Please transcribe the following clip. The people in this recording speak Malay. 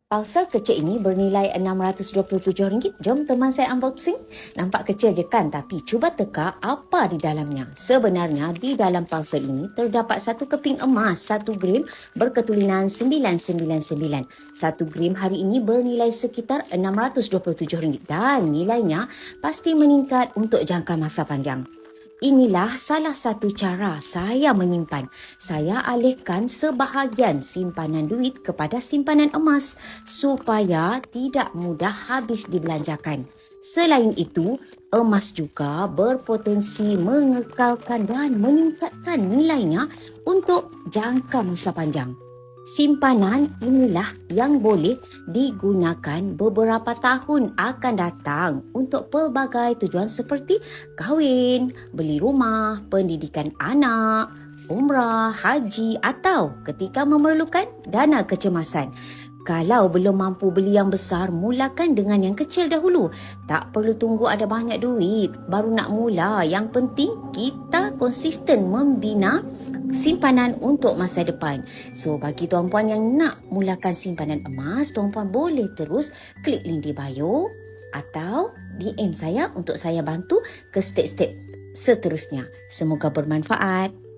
Parcel kecil ini bernilai RM627. Jom teman saya unboxing. Nampak kecil je kan? Tapi cuba teka apa di dalamnya. Sebenarnya di dalam parcel ini terdapat satu keping emas 1 gram berketulinan 999. 1 gram hari ini bernilai sekitar RM627 dan nilainya pasti meningkat untuk jangka masa panjang. Inilah salah satu cara saya menyimpan. Saya alihkan sebahagian simpanan duit kepada simpanan emas supaya tidak mudah habis dibelanjakan. Selain itu, emas juga berpotensi mengekalkan dan meningkatkan nilainya untuk jangka masa panjang. Simpanan inilah yang boleh digunakan beberapa tahun akan datang untuk pelbagai tujuan seperti kahwin, beli rumah, pendidikan anak, umrah, haji atau ketika memerlukan dana kecemasan. Kalau belum mampu beli yang besar, mulakan dengan yang kecil dahulu. Tak perlu tunggu ada banyak duit baru nak mula. Yang penting kita konsisten membina simpanan untuk masa depan. So, bagi tuan-puan yang nak mulakan simpanan emas, tuan-puan boleh terus klik link di bio atau DM saya untuk saya bantu ke step-step seterusnya. Semoga bermanfaat.